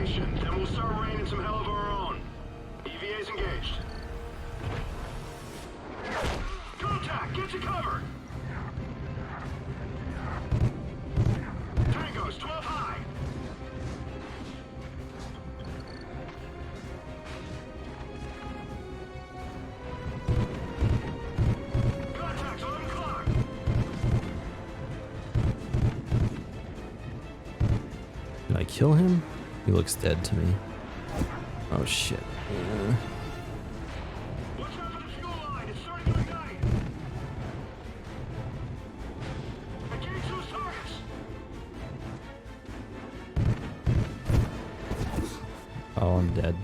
station, then we'll start raining some hell of our own. EVA's engaged. Contact! Get to cover! Tango's 12 high! Contact's 11 o'clock! Did I kill him? He looks dead to me. Oh shit. Watch out for the fuel line, it's starting to ignite! Engage those targets! Oh, I'm dead.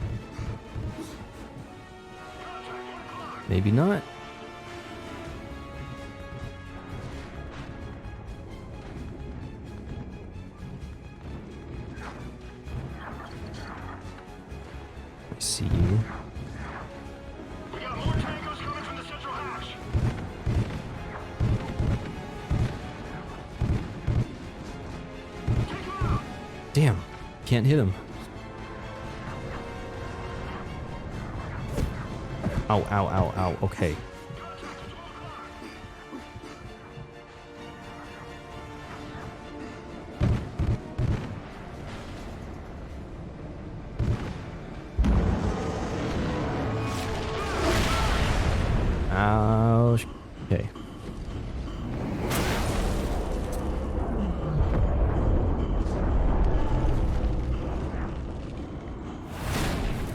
Contact 1 o'clock! Maybe not. I see you. We got more tangos coming from the central hatch! Take him out! Damn. Can't hit him. Ow, ow, ow, ow. Okay. Contact at 12 o'clock! Ouch. Okay.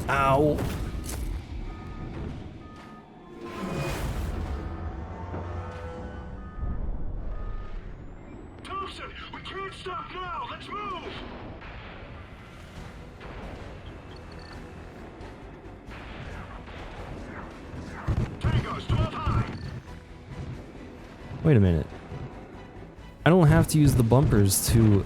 Ow. Thompson, we can't stop now! Let's move! Tango's 12 high! Wait a minute. I don't have to use the bumpers to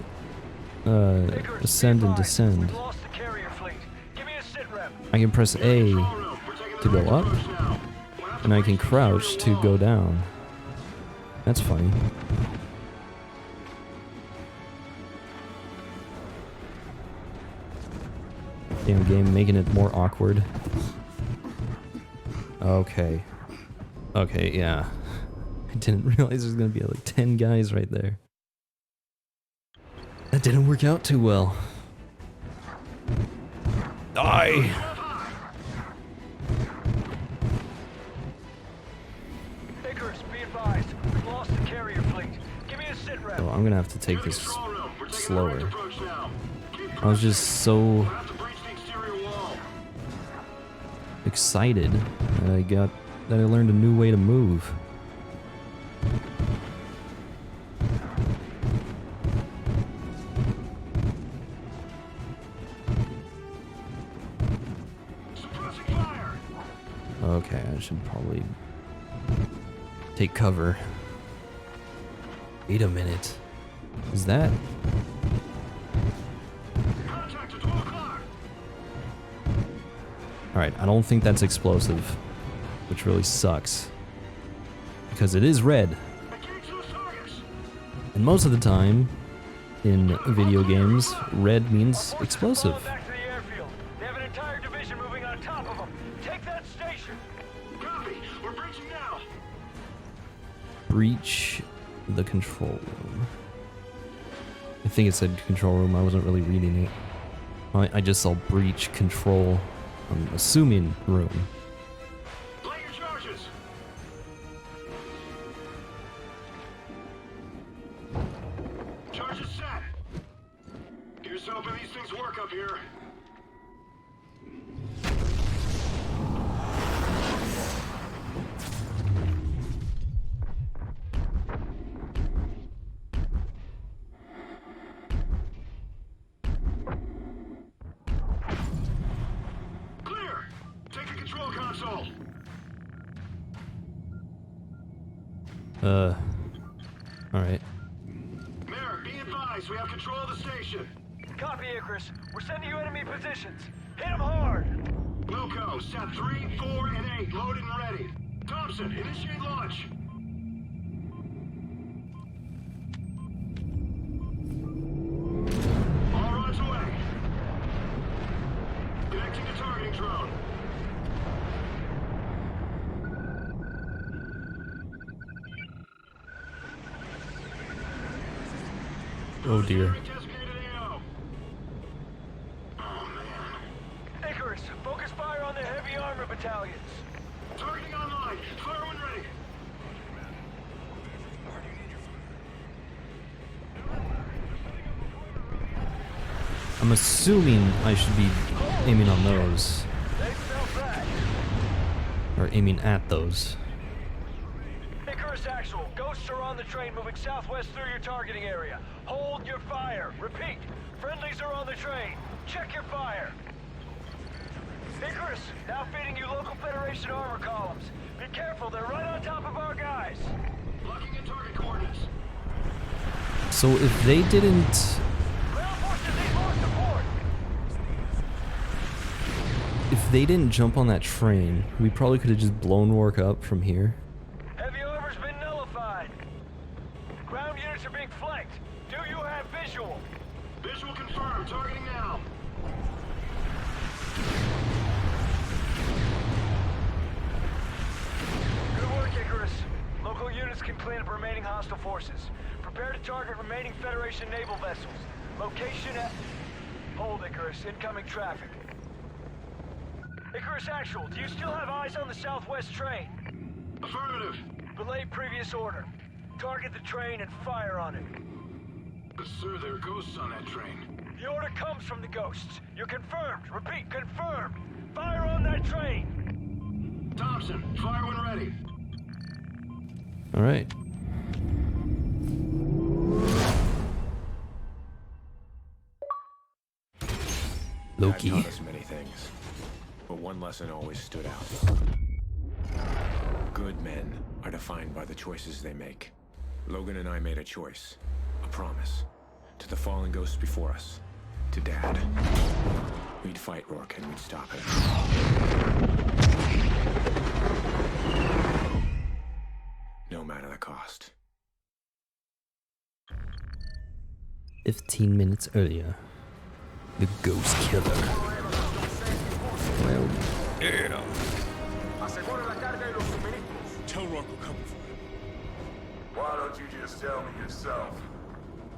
ascend and descend. We lost the carrier fleet. Give me a sit rep. I can press A Control room, we're taking the to go right up, approach now. We'll have to and I breach can the crouch exterior to wall. go down. That's funny. Damn game making it more awkward. Okay. Okay, yeah. I didn't realize there's gonna be like 10 guys right there. That didn't work out too well. Die! Icarus, be advised. We've lost the carrier fleet. Give me a sit rep. Oh, I'm gonna have to take this Control room, we're taking the right slower. approach now. Keep I was just so We'll have to breach the exterior wall. excited that I learned a new way to move. Suppressing fire! Okay, I should probably take cover. Wait a minute. Is that? Contact at 12 o'clock! Alright, I don't think that's explosive, which really sucks. Because it is red. Engage those targets! And most of the time, in video games, red means explosive. Back to the airfield. They have an entire division moving on top of them. Take that station. Copy! We're breaching now! Breach the control room. I think it said control room, I wasn't really reading it. I just saw breach control, I'm assuming room. Lay your charges! Charges set! Here's hoping these things work up here. Clear! Take a control console! Alright. Merrick, be advised, we have control of the station. Copy, Icarus. We're sending you enemy positions. Hit them hard. Wilco, set 3, 4, and 8, loaded and ready. Thompson, initiate launch. All rods away. Oh dear. Designated AO. Oh man. Icarus, focus fire on the heavy armor battalions. Targeting online. Fire when ready. I'm assuming I should be aiming on those. They fell back. Or aiming at those. Icarus actual. Ghosts are on the train moving southwest through your targeting area. Hold your fire. Repeat. Friendlies are on the train. Check your fire. Icarus, now feeding you local Federation armor columns. Be careful, they're right on top of our guys. Locking in target coordinates. So if they didn't... Ground forces need more support. If they didn't jump on that train, we probably could have just blown Rorke up from here. Heavy armor's been nullified. Ground units are being flanked. Do you have visual? Visual confirmed. Targeting now. Good work, Icarus. Local units can clean up remaining hostile forces. Prepare to target remaining Federation naval vessels. Location at... Hold, Icarus. Incoming traffic. Icarus Actual, do you still have eyes on the southwest train? Affirmative. Relay previous order. Target the train and fire on it. But sir, there are ghosts on that train. The order comes from the ghosts. You're confirmed. Repeat, confirmed. Fire on that train. Thompson, fire when ready. Alright. Loki. God taught us many things, but one lesson always stood out. Good men are defined by the choices they make. Logan and I made a choice, a promise, to the fallen ghosts before us, to Dad. We'd fight Rorke and we'd stop him. No matter the cost. 15 minutes earlier. The Ghost Killer. Well, yeah. Tell Rorke we're coming for him. Why don't you just tell me yourself?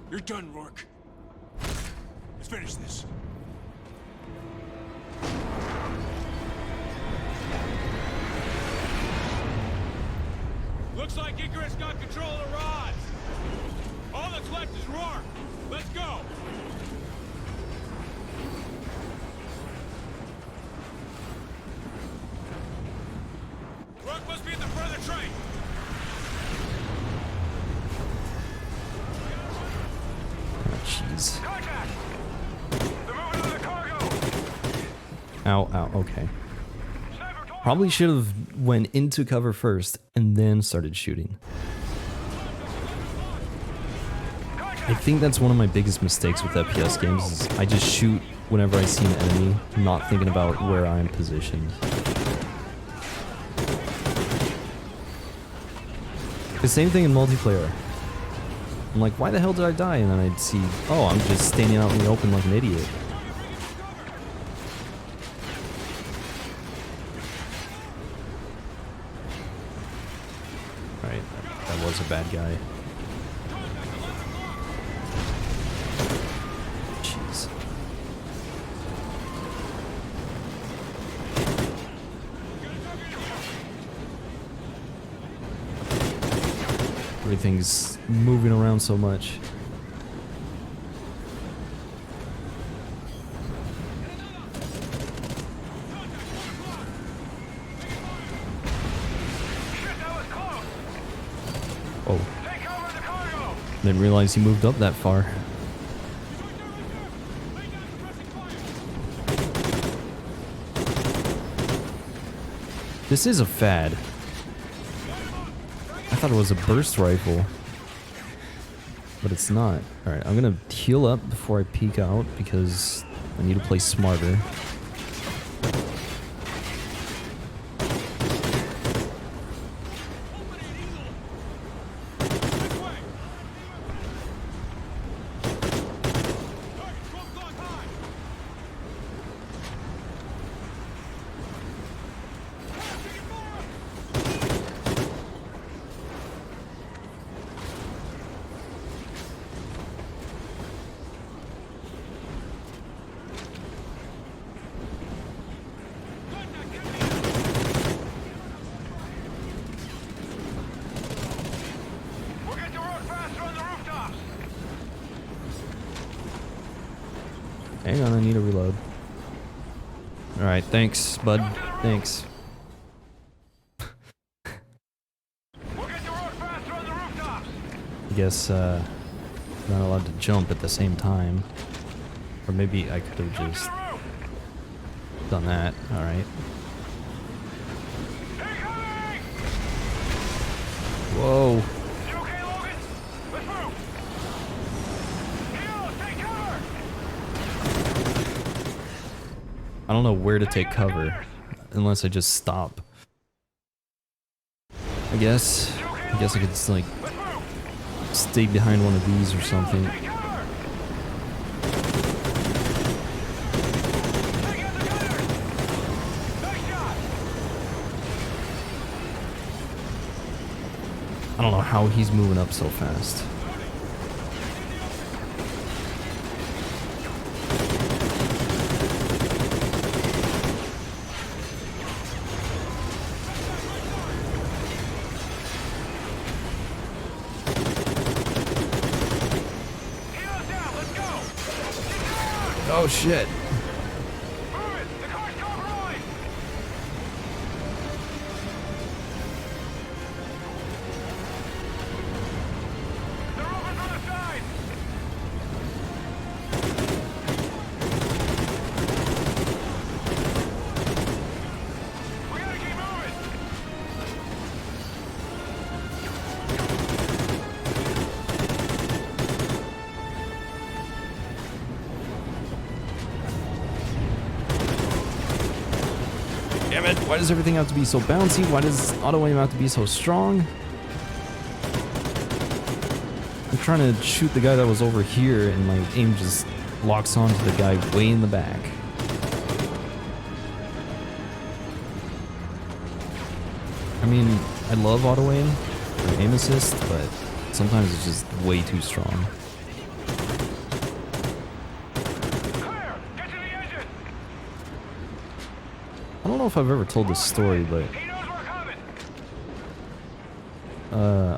You're done, Rorke. Let's finish this. Looks like Icarus got control of the rods. All that's left is Rorke. Let's go. Rorke must be at the front of the train. Jeez. Contact! They're moving on the cargo! Ow, ow, okay. Sniper torch! Probably should have went into cover first and then started shooting. I think that's one of my biggest mistakes with FPS games is I just shoot whenever I see an enemy, not thinking about where I'm positioned. The same thing in multiplayer. I'm like, why the hell did I die? And then I'd see, oh, I'm just standing out in the open like an idiot. Alright, that was a bad guy. Jeez. Everything's moving around so much. Oh. Take over the cargo! Didn't realize he moved up that far. This is a fad. I thought it was a burst rifle, but it's not. Alright, I'm gonna heal up before I peek out because I need to play smarter. Hang on, I need a reload. Alright, thanks, bud. Thanks. We'll get to Rorke faster on the rooftops. I guess, not allowed to jump at the same time. Or maybe I could have Go to just the roof. done that. Alright. Incoming! Whoa. You okay, Logan? Let's move. Heroes, take cover. I don't know where to take cover. Unless I just stop. I guess I could just, like, Let's move. stay behind one of these or something. Take cover. Take out the gunners. Nice shot. I don't know how he's moving up so fast. Heroes down. Let's go. Oh shit. Move it. The car's covering. They're open from the side. We gotta keep moving. Damn it, why does everything have to be so bouncy? Why does auto aim have to be so strong? I'm trying to shoot the guy that was over here and my aim just locks onto the guy way in the back. I mean, I love auto aim or aim assist, but sometimes it's just way too strong. Clear. Get to the engine. I don't know if I've ever told this story, but He knows we're coming.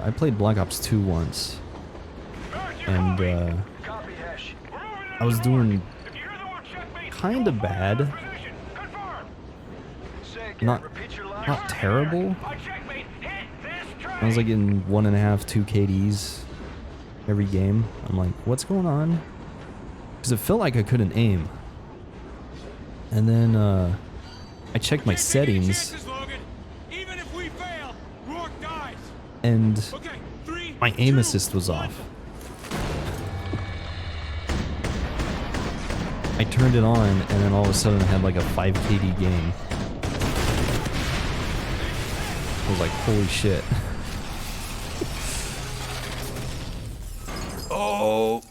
I played Black Ops 2 once, and Copy, Hesh. We're moving I was doing If you hear the word checkmate, kind of bad. position. Confirm. Say again. Not Repeat your line. not terrible. On checkmate, hit this train. I was like in 1.5, 2 KDs every game. I'm like, what's going on? Because it felt like I couldn't aim. And then I checked my Can't take any settings, chances, Logan. Even if we fail, Rorke dies. and Okay, 3, my aim 2, assist was 1. off. I turned it on, and then all of a sudden I had like a 5 KD game. I was like, holy shit. Oh!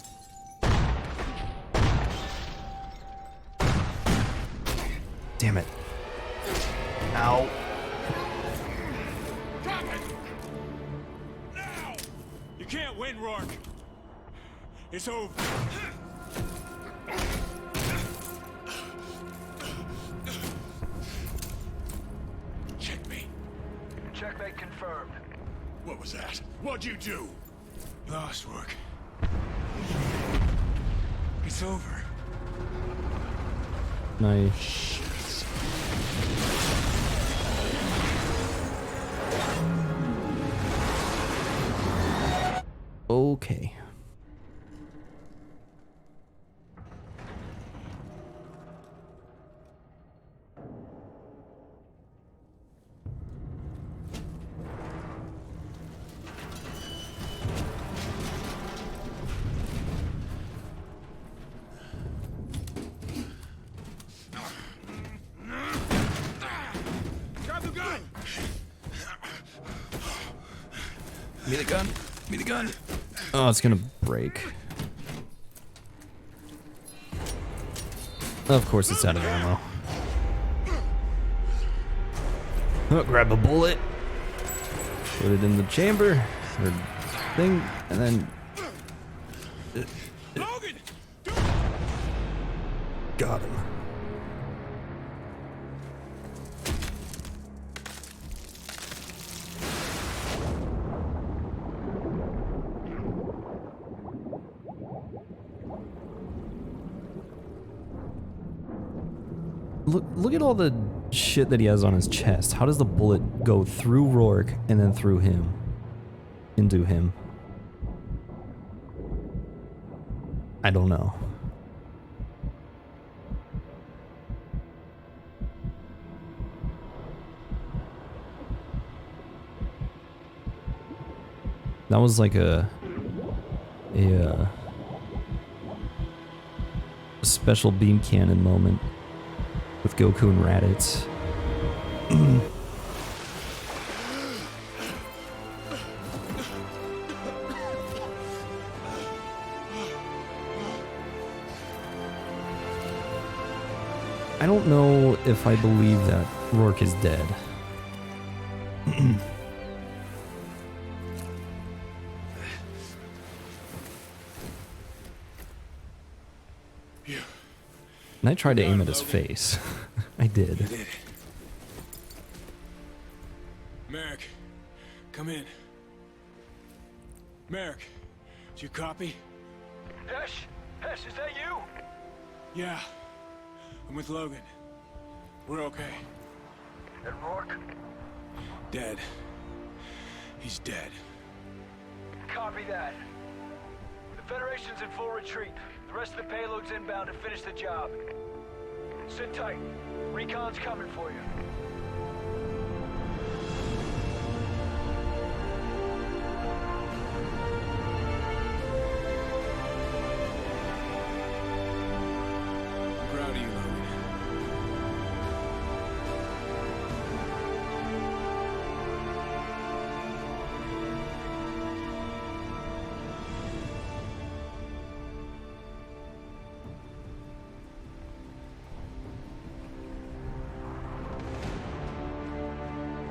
Damn it. Ow. Drop it! Now! You can't win, Rorke. It's over. Checkmate. Checkmate confirmed. What was that? What'd you do? Lost, Rorke. It's over. Nice. Okay. Grab the gun! Give me the gun. Give me the gun. Oh, it's gonna break. Of course it's out of ammo. Oh, grab a bullet. Put it in the chamber. Or thing. And then... Logan! Got him. Look at all the shit that he has on his chest. How does the bullet go through Rorke and then through him? Into him? I don't know. That was like a special beam cannon moment with Goku and Raditz. I don't know if I believe that Rorke is dead. And I tried to aim at his face. I did. You did it. Merrick, come in. Merrick, did you copy? Hesh? Hesh, is that you? Yeah. I'm with Logan. We're okay. And Rorke? Dead. He's dead. Copy that. The Federation's in full retreat. The rest of the payload's inbound to finish the job. Sit tight. Recon's coming for you. I'm proud of you, Logan.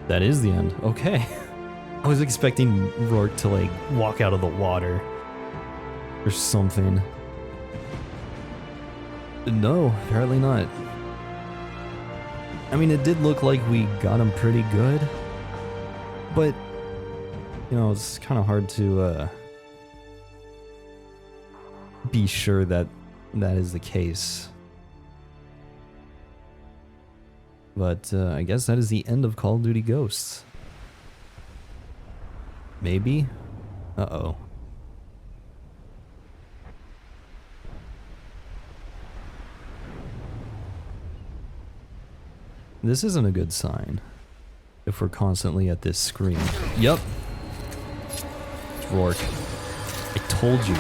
That is the end. Okay. I was expecting Rorke to like walk out of the water or something. No, apparently not. I mean, it did look like we got him pretty good, but you know, it's kind of hard to be sure that that is the case. But I guess that is the end of Call of Duty Ghosts. Maybe? Uh-oh. This isn't a good sign. If we're constantly at this screen. Yep. It's Rorke. I told you.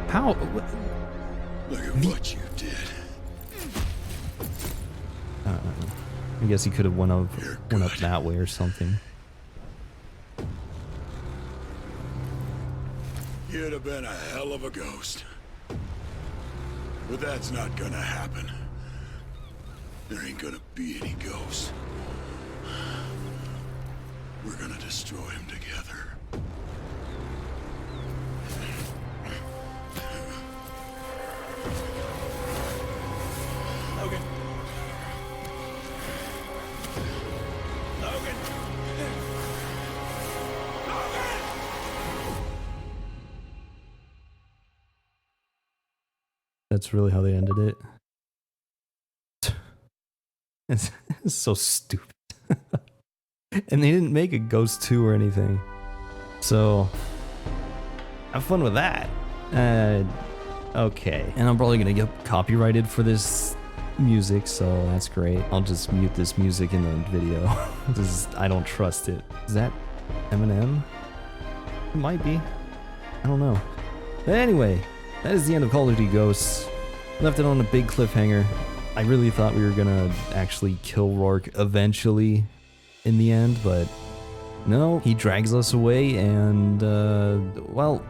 How? Look at what you did. I guess he could have went up that way or something. You'd have been a hell of a ghost. But that's not gonna happen. There ain't gonna be any ghosts. We're gonna destroy him together. Logan. Logan. That's really how they ended it. It's so stupid. And they didn't make a Ghost 2 or anything. So, have fun with that. Okay. And I'm probably gonna get copyrighted for this music, so that's great. I'll just mute this music in the video. I don't trust it. Is that Eminem? It might be. I don't know. But anyway, that is the end of Call of Duty Ghosts. Left it on a big cliffhanger. I really thought we were gonna actually kill Rorke eventually in the end, but no, he drags us away and, well,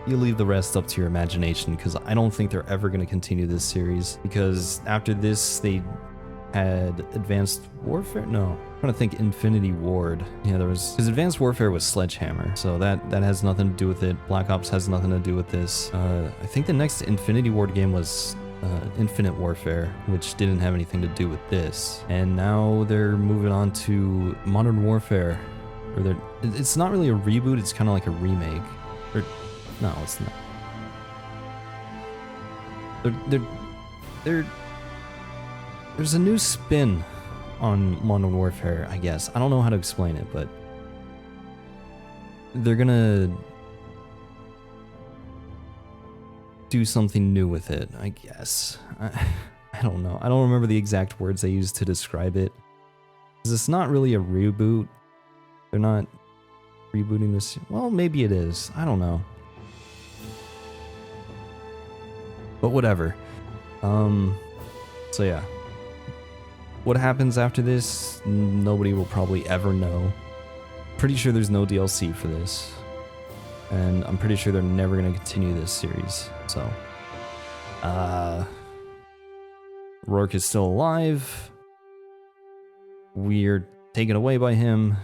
you leave the rest up to your imagination, because I don't think they're ever going to continue this series, because after this they had Advanced Warfare? No, I'm trying to think. Infinity Ward. Yeah, there was, because Advanced Warfare was Sledgehammer, so that has nothing to do with it. Black Ops has nothing to do with this. I think the next Infinity Ward game was Infinite Warfare, which didn't have anything to do with this. And now they're moving on to Modern Warfare. It's not really a reboot, it's kind of like a remake. Or, no, it's not. There's a new spin on Modern Warfare, I guess. I don't know how to explain it, but they're gonna do something new with it, I guess. I don't know. I don't remember the exact words they used to describe it. 'Cause it's not really a reboot. They're not rebooting this. Well, maybe it is. I don't know. But whatever. So yeah. What happens after this, nobody will probably ever know. Pretty sure there's no DLC for this. And I'm pretty sure they're never going to continue this series. So, Rorke is still alive. We're taken away by him.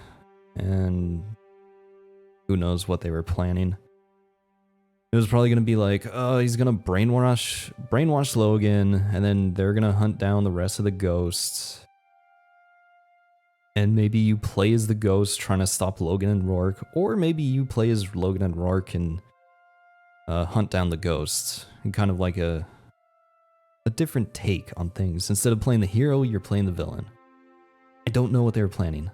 And who knows what they were planning. It was probably going to be like, oh, he's going to brainwash Logan, and then they're going to hunt down the rest of the ghosts. And maybe you play as the ghost trying to stop Logan and Rorke, or maybe you play as Logan and Rorke and hunt down the ghosts. And kind of like a different take on things. Instead of playing the hero, you're playing the villain. I don't know what they were planning.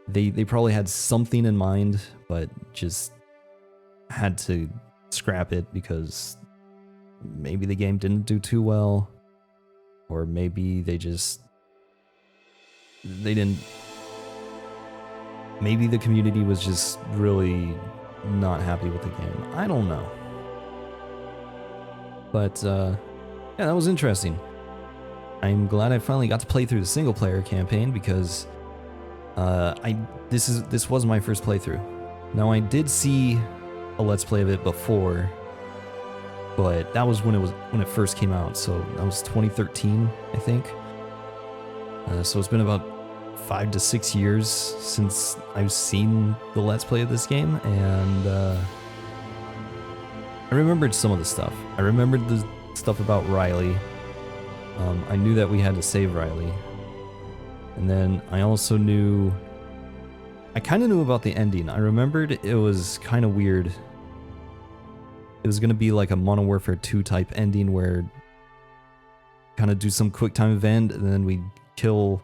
They probably had something in mind, but just had to scrap it because maybe the game didn't do too well, or maybe they didn't. Maybe the community was just really not happy with the game. I don't know. But yeah, that was interesting. I'm glad I finally got to play through the single player campaign because this was my first playthrough. Now I did see a Let's Play of it before, but that was when it first came out, so that was 2013, I think. So it's been about 5 to 6 years since I've seen the Let's Play of this game, and I remembered some of the stuff. I remembered the stuff about Riley. I knew that we had to save Riley, and then I also knew. I kind of knew about the ending. I remembered it was kind of weird. It was going to be like a Modern Warfare 2 type ending where kind of do some quick time event and then we kill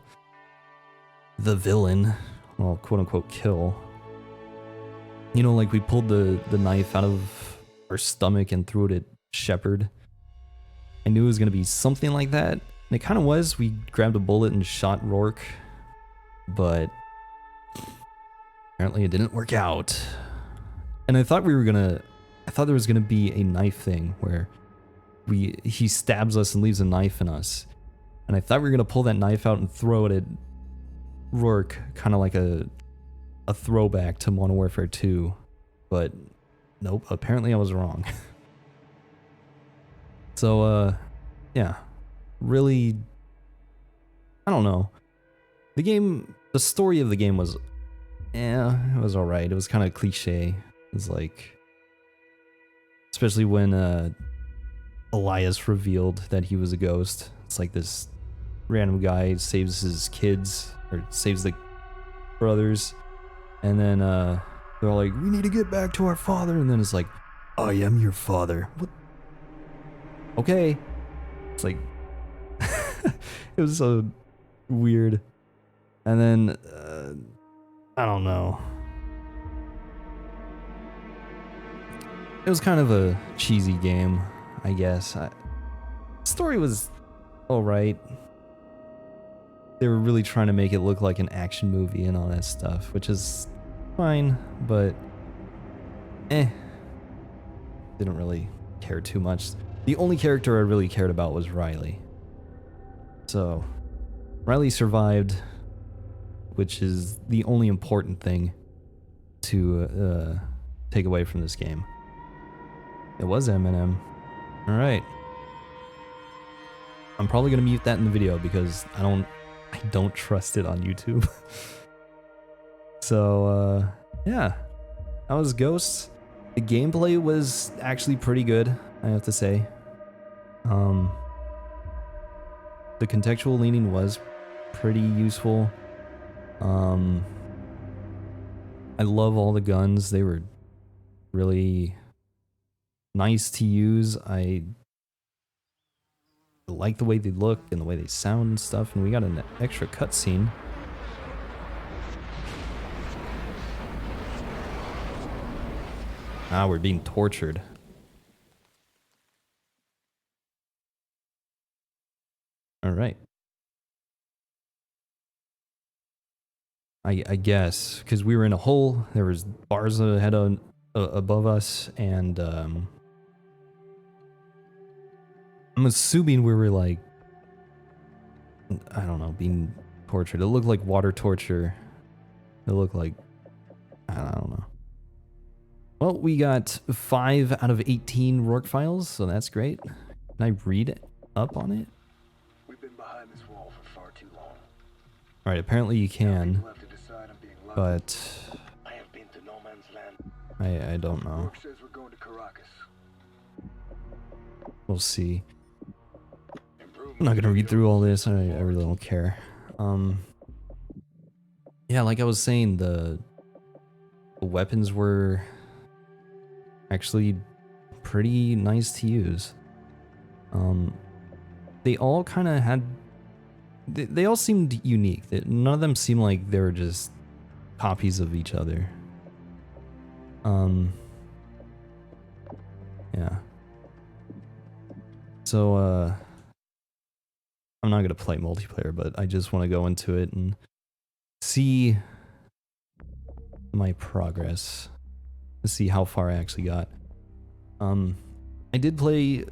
the villain. Well, quote unquote kill. You know, like we pulled the knife out of our stomach and threw it at Shepard. I knew it was going to be something like that. And it kind of was. We grabbed a bullet and shot Rorke. But apparently it didn't work out. And I thought there was gonna be a knife thing where he stabs us and leaves a knife in us. And I thought we were gonna pull that knife out and throw it at Rorke, kind of like a throwback to Modern Warfare 2. But nope, apparently I was wrong. So yeah. Really, I don't know. The story of the game was it was alright. It was kind of cliche. It was like, especially when Elias revealed that he was a ghost. It's like this random guy saves his kids, or saves the brothers, and then they're all like, we need to get back to our father, and then it's like, I am your father. What? Okay. It's like, it was so weird. And then, I don't know. It was kind of a cheesy game, I guess. The story was alright. They were really trying to make it look like an action movie and all that stuff, which is fine, but didn't really care too much. The only character I really cared about was Riley. So, Riley survived, which is the only important thing to take away from this game. It was Eminem. Alright. I'm probably gonna mute that in the video because I don't trust it on YouTube. So, yeah. That was Ghosts. The gameplay was actually pretty good, I have to say. the contextual leaning was pretty useful. I love all the guns. They were really nice to use. I like the way they look and the way they sound and stuff. And we got an extra cutscene. Ah, we're being tortured. All right. I guess because we were in a hole. There was bars ahead on above us, and I'm assuming we were like, I don't know, being tortured. It looked like water torture. It looked like, I don't know. Well, we got 5 out of 18 Rorke files, so that's great. Can I read up on it? We've been behind this wall for far too long. All right, apparently you can, We'll have to decide on being lucky. but I have been to no man's land. I don't know. Rorke says we're going to Caracas. We'll see. I'm not gonna read through all this. I really don't care. Yeah, like I was saying, the weapons were actually pretty nice to use. They all kind of had. They all seemed unique. None of them seemed like they were just copies of each other. Yeah. So, I'm not gonna play multiplayer, but I just want to go into it and see my progress, to see how far I actually got. I did play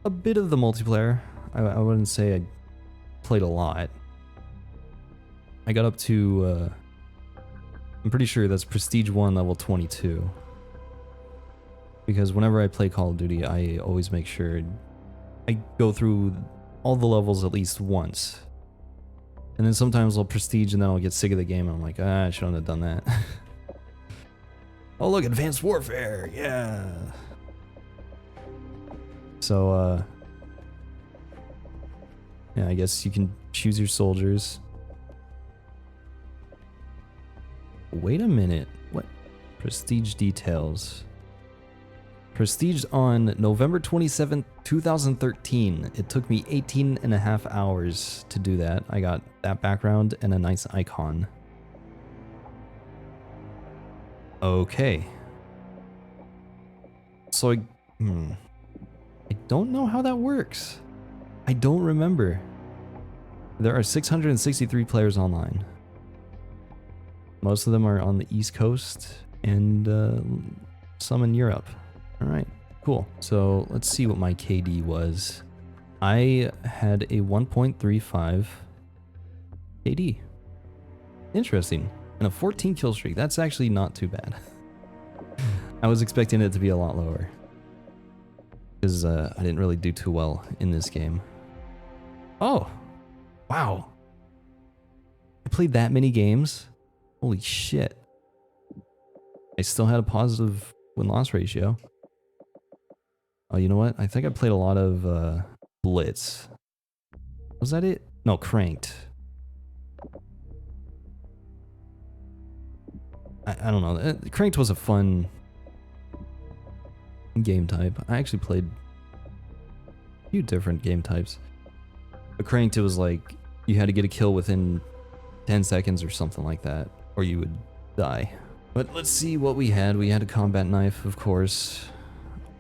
a bit of the multiplayer. I wouldn't say I played a lot. I got up to, I'm pretty sure that's Prestige 1 level 22. Because whenever I play Call of Duty, I always make sure I go through all the levels at least once. And then sometimes I'll prestige and then I'll get sick of the game and I'm like, I shouldn't have done that. Oh look, Advanced Warfare, yeah. So, yeah, I guess you can choose your soldiers. Wait a minute, what? Prestige details. Prestige on November 27th, 2013. It took me 18.5 hours to do that. I got that background and a nice icon. Okay. So I don't know how that works. I don't remember. There are 663 players online. Most of them are on the East Coast and some in Europe. All right, cool. So let's see what my KD was. I had a 1.35 KD. Interesting. And a 14 kill streak. That's actually not too bad. I was expecting it to be a lot lower, because I didn't really do too well in this game. Oh, wow. I played that many games. Holy shit. I still had a positive win-loss ratio. Oh, you know what? I think I played a lot of Blitz. Was that it? No, Cranked. I don't know. Cranked was a fun game type. I actually played a few different game types. But Cranked, it was like you had to get a kill within 10 seconds or something like that, or you would die. But let's see what we had. We had a combat knife, of course.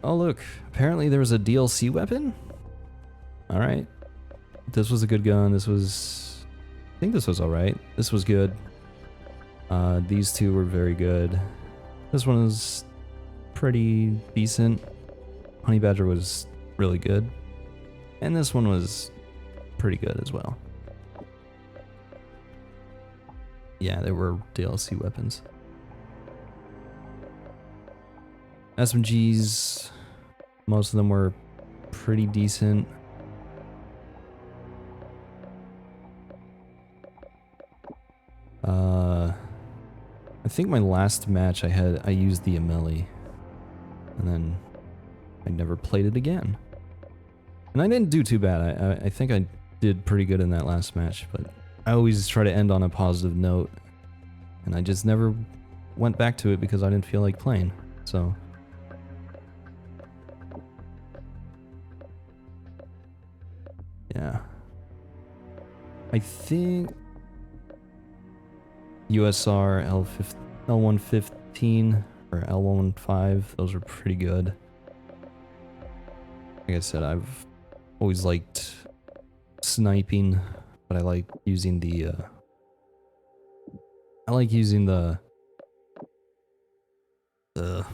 Oh look, apparently there was a DLC weapon? Alright. This was a good gun. This was... I think this was alright. This was good. These two were very good. This one was pretty decent. Honey Badger was really good. And this one was pretty good as well. Yeah, there were DLC weapons. SMGs, most of them were pretty decent. I think my last match I used the Amelie, and then I never played it again. And I didn't do too bad. I think I did pretty good in that last match, but I always try to end on a positive note, and I just never went back to it because I didn't feel like playing, so... yeah. I think... USR, L115, or L15, those are pretty good. Like I said, I've always liked sniping, but I like using the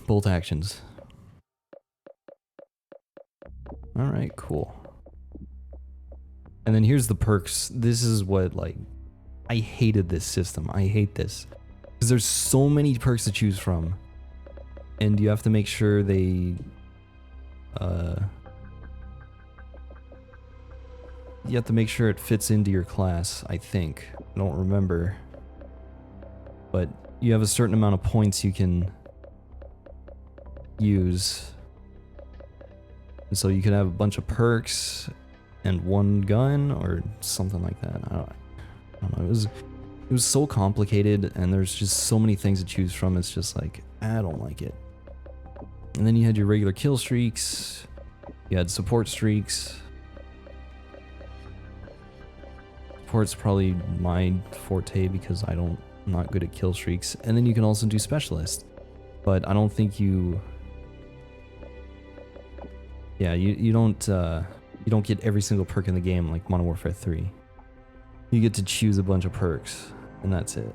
bolt actions. Alright, cool. And then here's the perks. This is what, like, I hated this system. I hate this. Because there's so many perks to choose from. And you have to make sure they, you have to make sure it fits into your class, I think. I don't remember. But you have a certain amount of points you can use. And so you could have a bunch of perks and one gun or something like that. I don't know. It was so complicated, and there's just so many things to choose from. It's just like, I don't like it. And then you had your regular kill streaks. You had support streaks. Support's probably my forte because I'm not good at kill streaks. And then you can also do specialist, but I don't think you. Yeah, you don't get every single perk in the game like Modern Warfare 3. You get to choose a bunch of perks, and that's it.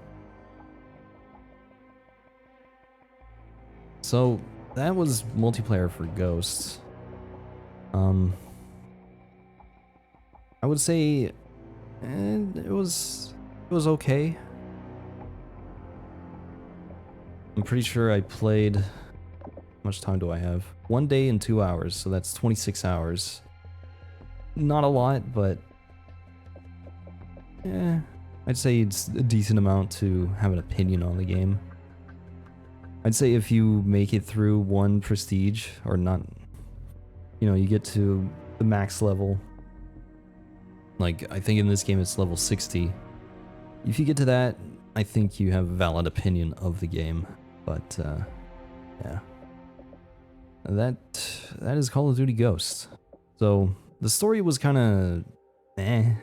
So that was multiplayer for Ghosts. I would say it was okay. I'm pretty sure I played. How much time do I have? 1 day and 2 hours, so that's 26 hours. Not a lot, but I'd say it's a decent amount to have an opinion on the game. I'd say if you make it through one prestige, or not, you get to the max level. Like, I think in this game it's level 60. If you get to that, I think you have a valid opinion of the game. But, yeah. That is Call of Duty Ghosts. So, the story was kind of I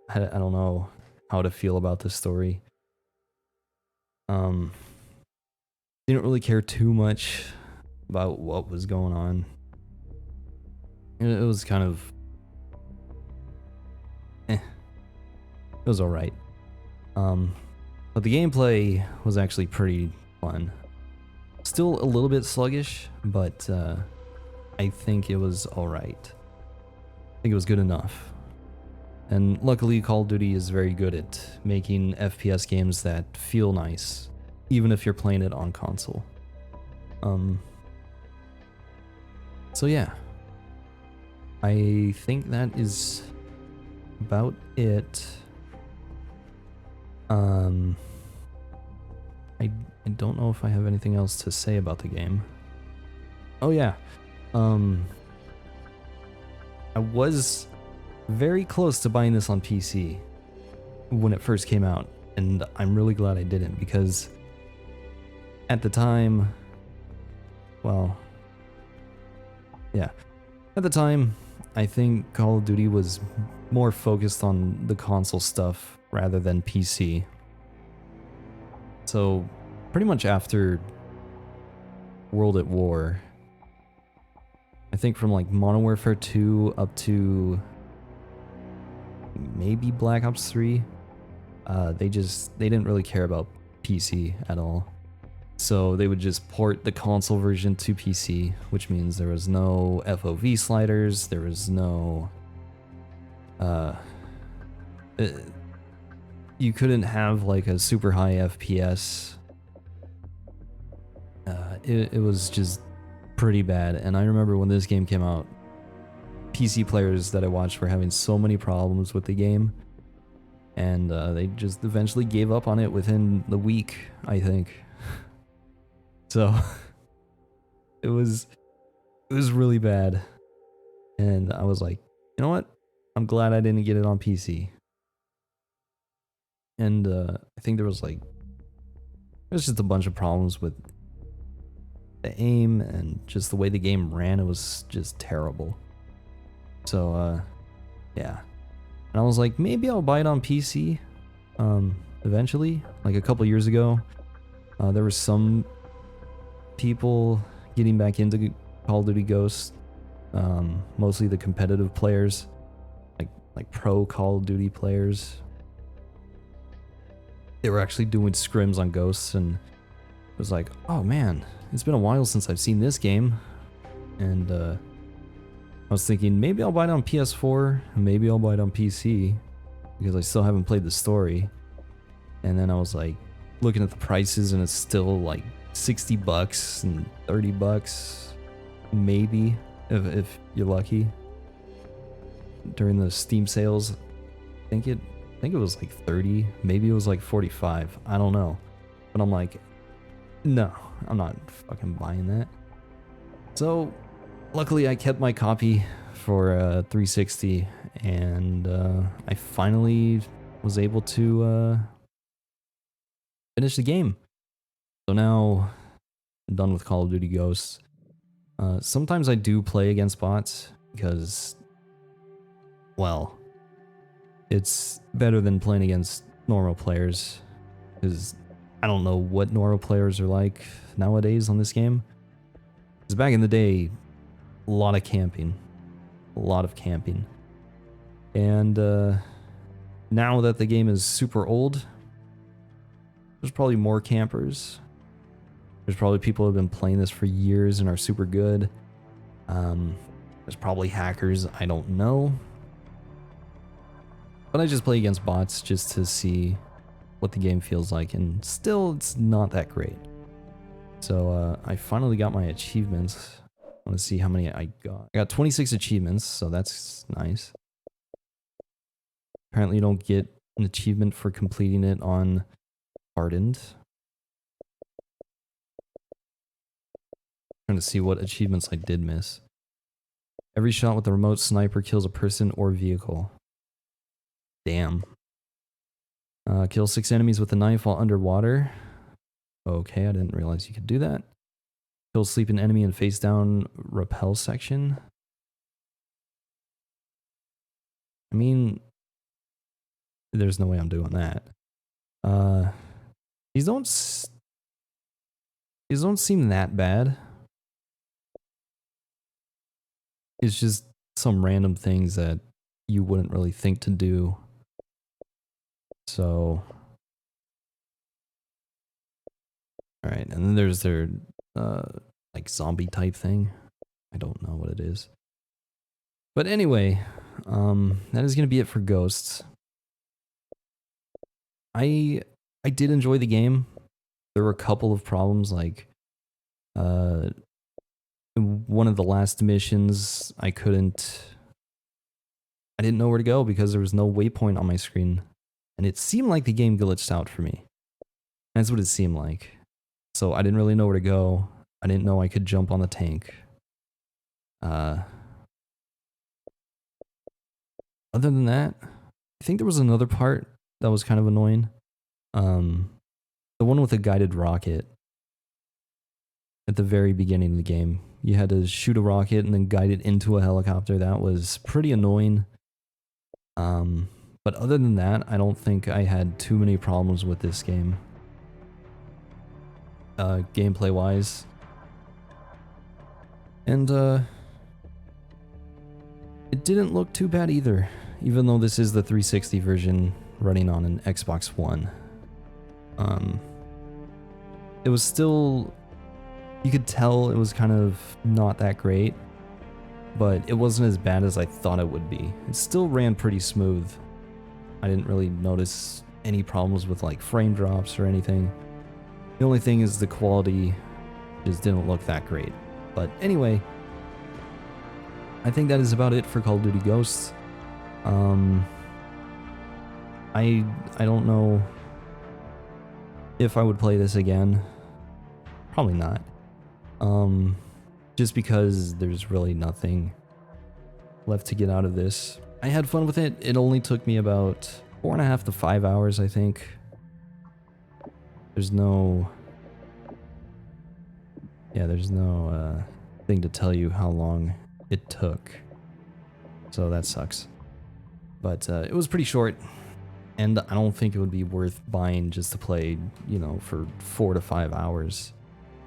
don't know how to feel about this story. Didn't really care too much about what was going on. It was kind of it was alright. But the gameplay was actually pretty fun. Still a little bit sluggish, but I think it was alright. I think it was good enough. And luckily Call of Duty is very good at making FPS games that feel nice, even if you're playing it on console. So yeah. I think that is about it. I don't know if I have anything else to say about the game. Oh yeah. I was very close to buying this on PC when it first came out, and I'm really glad I didn't, because at the time, well, yeah, at the time, I think Call of Duty was more focused on the console stuff rather than PC. So, pretty much after World at War, I think from like Modern Warfare 2 up to maybe Black Ops 3, they didn't really care about PC at all. So they would just port the console version to PC, which means there was no FOV sliders, there was no you couldn't have like a super high FPS. It was just pretty bad. And I remember when this game came out, PC players that I watched were having so many problems with the game, and they just eventually gave up on it within the week, I think. So it was really bad, and I was like, you know what? I'm glad I didn't get it on PC. And I think there's just a bunch of problems with the aim and just the way the game ran. It was just terrible. So yeah. And I was like, maybe I'll buy it on PC eventually. Like a couple years ago, there were some people getting back into Call of Duty Ghosts, mostly the competitive players, like pro Call of Duty players. They were actually doing scrims on Ghosts, and it was like, oh man, it's been a while since I've seen this game. And I was thinking maybe I'll buy it on PS4, maybe I'll buy it on PC, because I still haven't played the story. And then I was like looking at the prices, and it's still like $60 and $30 maybe if you're lucky during the Steam sales. I think it was like 30, maybe it was like 45, I don't know. But I'm like, no, I'm not fucking buying that. So luckily I kept my copy for 360, and I finally was able to finish the game. So now I'm done with Call of Duty Ghosts. Sometimes I do play against bots because, well, it's better than playing against normal players, because I don't know what normal players are like nowadays on this game. Because back in the day, a lot of camping. And now that the game is super old, there's probably more campers. There's probably people who have been playing this for years and are super good. There's probably hackers, I don't know. But I just play against bots just to see what the game feels like, and still it's not that great. So I finally got my achievements. I want to see how many I got. I got 26 achievements, so that's nice. Apparently you don't get an achievement for completing it on Hardened. Trying to see what achievements I did miss. Every shot with the remote sniper kills a person or vehicle. Damn. Kill 6 enemies with a knife while underwater. Okay, I didn't realize you could do that. Kill sleeping enemy in face down rappel section. I mean, there's no way I'm doing that. These don't seem that bad. It's just some random things that you wouldn't really think to do. So, alright, and then there's their like zombie type thing. I don't know what it is. But anyway, that is gonna be it for Ghosts. I did enjoy the game. There were a couple of problems, like one of the last missions I didn't know where to go because there was no waypoint on my screen. And it seemed like the game glitched out for me. That's what it seemed like. So I didn't really know where to go. I didn't know I could jump on the tank. Other than that, I think there was another part that was kind of annoying. The one with the guided rocket. At the very beginning of the game, you had to shoot a rocket and then guide it into a helicopter. That was pretty annoying. But other than that, I don't think I had too many problems with this game. Gameplay wise. And it didn't look too bad either, even though this is the 360 version running on an Xbox One. It was still, you could tell it was kind of not that great, but it wasn't as bad as I thought it would be. It still ran pretty smooth. I didn't really notice any problems with like frame drops or anything. The only thing is the quality just didn't look that great. But anyway, I think that is about it for Call of Duty Ghosts. I don't know if I would play this again. Probably not. Just because there's really nothing left to get out of this. I had fun with it. It only took me about 4.5 to 5 hours, I think. There's no thing to tell you how long it took. So that sucks. But it was pretty short, and I don't think it would be worth buying just to play, you know, for 4 to 5 hours.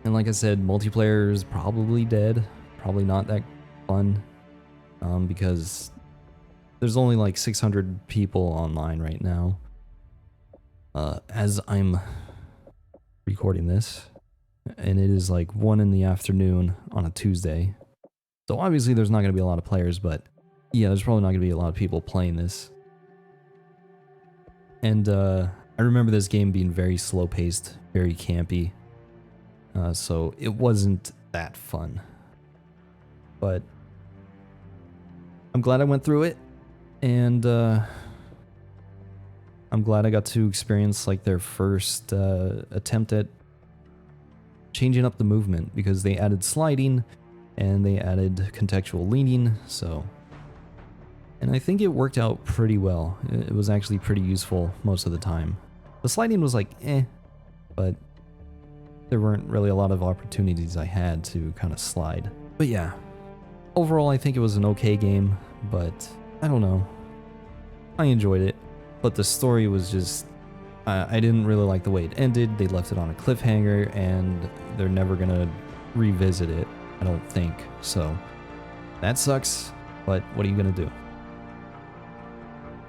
And like I said, multiplayer is probably dead. Probably not that fun. Because there's only like 600 people online right now. As I'm recording this, and it is like 1 in the afternoon on a Tuesday. So obviously there's not going to be a lot of players, but yeah, there's probably not going to be a lot of people playing this. And I remember this game being very slow-paced, very campy. So it wasn't that fun. But I'm glad I went through it, and I'm glad I got to experience like their first attempt at changing up the movement, because they added sliding and they added contextual leaning, so... And I think it worked out pretty well. It was actually pretty useful most of the time. The sliding was like, but there weren't really a lot of opportunities I had to kind of slide. But yeah, overall I think it was an okay game, but I don't know. I enjoyed it, but the story was just... I didn't really like the way it ended. They left it on a cliffhanger, and they're never gonna revisit it, I don't think. So that sucks, but what are you gonna do?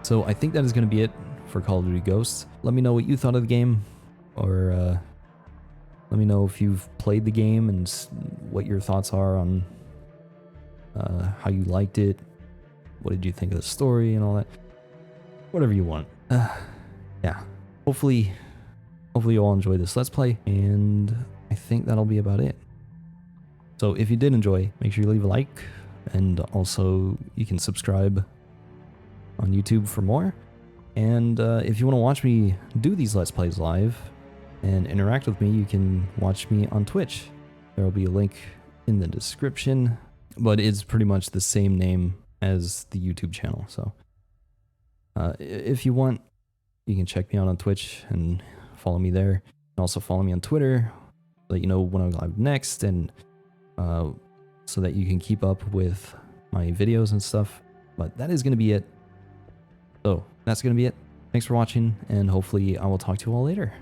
So I think that is going to be it for Call of Duty Ghosts. Let me know what you thought of the game, or let me know if you've played the game and what your thoughts are on how you liked it. What did you think of the story and all that? Whatever you want. Yeah. Hopefully you all enjoy this Let's Play, and I think that'll be about it. So if you did enjoy, make sure you leave a like, and also you can subscribe on YouTube for more. And if you want to watch me do these Let's Plays live and interact with me, you can watch me on Twitch. There will be a link in the description, but it's pretty much the same name as the YouTube channel. So if you want, you can check me out on Twitch and follow me there. And also follow me on Twitter, let you know when I go live next, and so that you can keep up with my videos and stuff. But that is going to be it. So that's going to be it. Thanks for watching, and hopefully I will talk to you all later.